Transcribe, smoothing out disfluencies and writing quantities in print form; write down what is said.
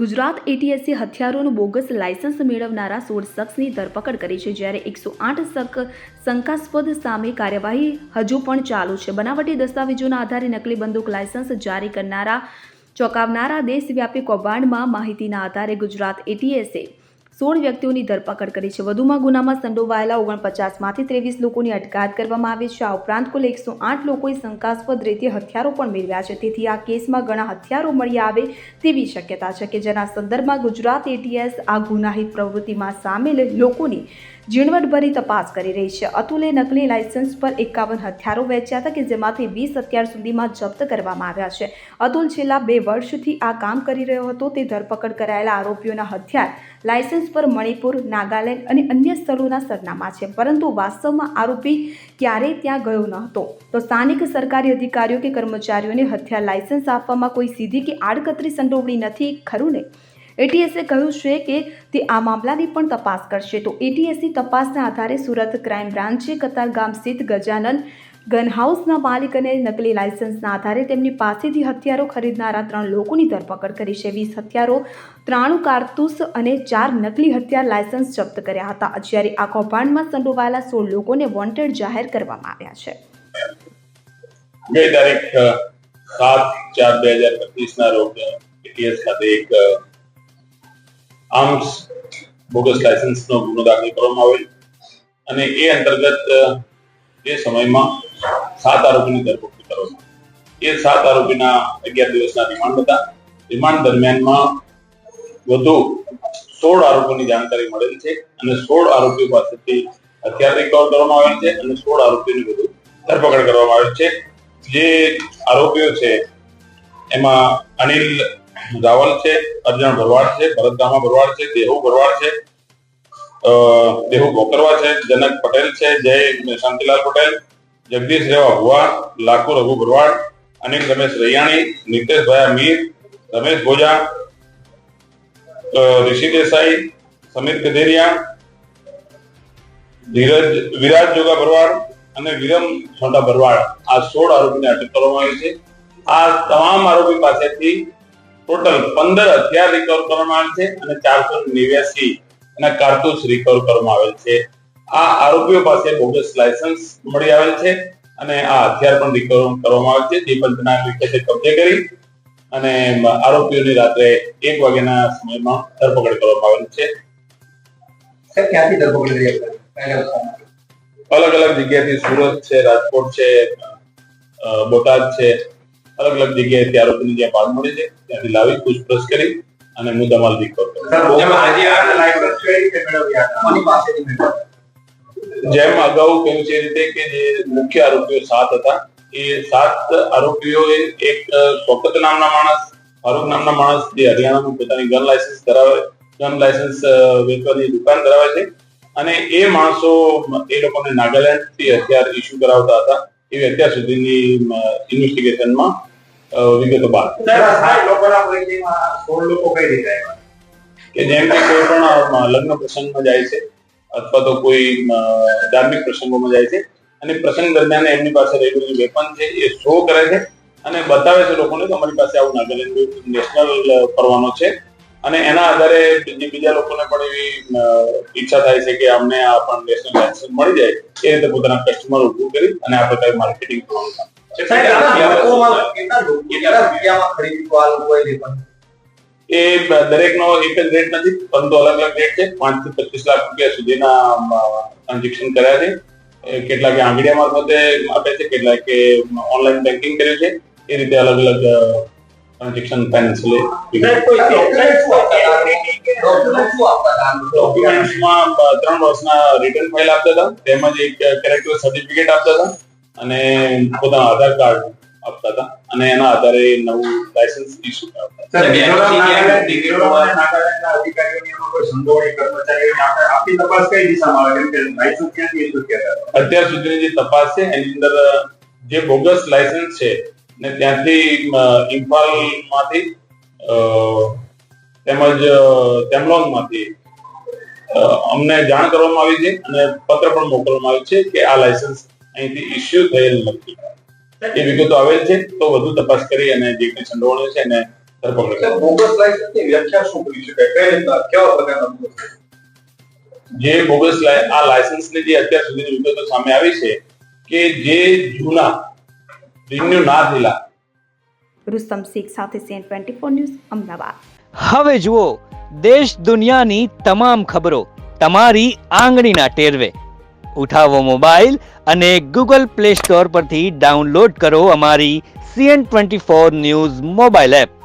Gujarat એટીએસે હથિયારોનું bogus licence મેળવનારા 16 શખ્સની ધરપકડ કરી છે, જ્યારે 108 શંકાસ્પદ સામે કાર્યવાહી હજુ પણ ચાલુ છે. બનાવટી દસ્તાવેજોના આધારે નકલી બંદૂક લાયસન્સ જારી કરનારા ચોંકાવનારા દેશવ્યાપી કૌભાંડમાં માહિતીના આધારે ગુજરાત એટીએસે 16 વ્યક્તિઓની ધરપકડ કરી છે. વધુમાં ગુનામાં સંડોવાયેલા 49માંથી 23 લોકોની અટકાયત કરવામાં આવી છે. આ ઉપરાંત કુલ 108 લોકોએ શંકાસ્પદ રીતે હથિયારો પણ મેળવ્યા છે. તેથી આ કેસમાં ઘણા હથિયારો મળી આવે તેવી શક્યતા છે, કે જેના સંદર્ભમાં ગુજરાત એટીએસ આ ગુનાહિત પ્રવૃત્તિમાં સામેલ લોકોની ઝીણવટભરી તપાસ કરી રહી છે. અતુલે નકલી લાયસન્સ પર 51 હથિયારો વેચ્યા હતા, કે જેમાંથી 20 અત્યાર સુધીમાં જપ્ત કરવામાં આવ્યા છે. અતુલ છેલ્લા 2 વર્ષથી આ કામ કરી રહ્યો હતો. તે ધરપકડ કરાયેલા આરોપીઓના હથિયાર લાયસન્સ પર મણિપુર, નાગાલેન્ડ અને અન્ય સ્થળોના સરનામા છે, પરંતુ વાસ્તવમાં આરોપી ક્યારેય ત્યાં ગયો ન હતો. તો સ્થાનિક સરકારી અધિકારીઓ કે કર્મચારીઓને હથિયાર લાયસન્સ આપવામાં કોઈ સીધી કે આડકતરી સંડોવણી નથી, ખરું ને? એટીએસે કહ્યું છે કે તે આ મામલાની પણ તપાસ કરશે. તો એટીએસની તપાસના આધારે સુરત ક્રાઇમ બ્રાન્ચે કતારગામ સ્થિત ગજાનન ગનહાઉસના માલિક અને નકલી લાયસન્સના આધારે તેમની પાસેથી હથિયારો ખરીદનારા 3 લોકોની ધરપકડ કરી છે. 20 હથિયારો, 93 કારતૂસ અને 4 નકલી હથિયાર લાયસન્સ જપ્ત કર્યા હતા. જ્યારે આ કૌભાંડમાં સંડોવાયેલા 16 લોકોને વોન્ટેડ જાહેર કરવામાં આવ્યા છે. ગઈ તારીખ 7/4/2025 ના રોજ એટીએસ ખાતે એક આર્મ્સ બોગસ લાયસન્સનો ગુનો દાખલ કરવામાં આવેલ અને એ અંતર્ગત એ સમયમાં 7 આરોપીની ધરપકડ કરવામાં આવી. એ 7 આરોપીના 11 દિવસના રિમાન્ડ હતા. રિમાન્ડ દરમિયાનમાં વધુ 16 આરોપીની જાણકારી મળેલ છે અને 16 આરોપીઓ પાસેથી હથિયાર રિકવર કરવામાં આવેલ છે અને 16 આરોપીની વધુ ધરપકડ કરવામાં આવેલ છે. જે આરોપીઓ છે એમાં અનિલ રાવલ છે, અર્જણ ભરવાડ છે, ભરતગામા ભરવાડ છે, દેહુ ભરવાડ છે, દેહુ ભોકરવા છે, જનક પટેલ છે, જય શાંતિલાલ પટેલ, જગદીશ રેવા ભુવા, લાખુ રઘુ ભરવાડ, અનિલ રમેશ રૈયાણી, નીતેશભાઈ મીર, રમેશ ભોજા, ઋષિ દેસાઈ, સમીર ગધેરિયા, વિરાજ જોગા ભરવાડ અને વિરમ છોટા ભરવાડ, આ 16 આરોપીને અટક કરવામાં આવી છે. આ તમામ આરોપી પાસેથી ટોટલ 15 હથિયાર રિકવર કરવામાં આવેલ છે અને 489 ના કારતૂસ રિકવર કરવામાં આવેલ છે. આ આરોપીઓ પાસે બોગસ લાયસન્સ મળી આવેલ છે અને આ હથિયાર પણ રિકવર કરવામાં આવેલ છે. જે પંચના વિખેતે કબજે કરી અને આરોપીઓની રાત્રે 1 વાગ્યાના સમયમાં ધરપકડ કરવામાં આવેલ છે. ક્યાંથી ધરપકડ કરી? અલગ અલગ જગ્યાથી સુરત છે, રાજકોટ છે, બોટાદ છે, અલગ અલગ જગ્યાએથી આરોપીની જ્યાં પાડ મળી છે ત્યાંથી લાવી પૂછપરછ કરી અને મુદ્દામાલ રિકવર કર્યો. જેમ અગાઉ કહ્યું છે એ રીતે કે જે મુખ્ય આરોપીઓ 7 હતા, એ 7 આરોપીઓ એક શોકત નામના માણસ, ફારૂક નામના માણસ, જે હરિયાણામાં પોતાની ગન લાયસન્સ વેચવાની દુકાન ધરાવે છે અને એ માણસો એ લોકોને નાગાલેન્ડ થી હથિયાર ઇસ્યુ કરાવતા હતા. એવી અત્યાર સુધીની ઇન્વેસ્ટિગેશનમાં વિગતો બહાર કે જેમ કે કોઈ પણ લગ્ન પ્રસંગમાં જાય છે અથવા તો કોઈ ધાર્મિક પ્રસંગોમાં જાય છે અને પ્રસંગ દરમિયાન એમની પાસે રહેલું જે વેપન છે એ શો કરે છે અને બતાવે છે લોકોને કે અમારી પાસે આવું નાગાલેન્ડ નેશનલ પરવાનો છે અને એના આધારે બીજા લોકોને પણ એવી ઈચ્છા થાય છે કે અમને આ પણ નેશનલ લાયસન્સ મળી જાય. એ રીતે પોતાના કસ્ટમર ઉભું કરી અને આ પ્રકારે માર્કેટિંગ કરવાનું કામ છે. એ દરેકનો એક જ રેટ નથી, પરંતુ અલગ અલગ રેટ છે. 5 થી 25 લાખ રૂપિયા સુધીના ટ્રાન્ઝેક્શન કર્યા છે. કેટલાકે આંગડિયા મારફતે આપે છે, કેટલાકે ઓનલાઈન બેન્કિંગ કર્યું છે. એ રીતે અલગ અલગ ટ્રાન્ઝેક્શન ફાઇનાન્શિયલી ડોક્યુમેન્ટ્સમાં 3 વર્ષના રિટર્ન ફાઇલ આપતા હતા, તેમજ એક કેરેક્ટર સર્ટિફિકેટ આપતા હતા અને પોતાના આધાર કાર્ડ આપતા હતા અને એના આધારે નવું લાયસન્સ ઇસ્યુ કરતા હતા. અત્યાર સુધીની જે તપાસ છે એની અંદર જે બોગસ લાયસન્સ છે ને ત્યાંથી ઇમ્ફાલ માંથી તેમજ તેમલોંગમાંથી અમને જાણ કરવામાં આવી છે અને પત્ર પણ મોકલવામાં આવ્યો છે કે આ લાયસન્સ અહીંથી ઇસ્યુ થયેલ નથી. એ વિગતો આવેલ છે તો વધુ તપાસ કરી અને જે કંઈ સંડોવણીઓ છે એને ધરપકડ સર બોગસ લાયસન્સની વ્યાખ્યા શું કરી શકાય, કઈ રીતના, કેવા પ્રકારના બોગસ? જે બોગસ આ લાયસન્સની જે અત્યાર સુધીની વિગતો સામે આવી છે કે જે જૂના રિન્યુ ના થયેલા. રુસ્તમ શેખ સાથે CN24 ન્યૂઝ અમદાવાદ. હવે જુઓ દેશ દુનિયાની તમામ ખબરો તમારી આંગળીના ટેરવે. ઉઠાવો મોબાઈલ અને ગૂગલ પ્લે સ્ટોર પરથી ડાઉનલોડ કરો અમારી CN24 ન્યૂઝ મોબાઈલ એપ.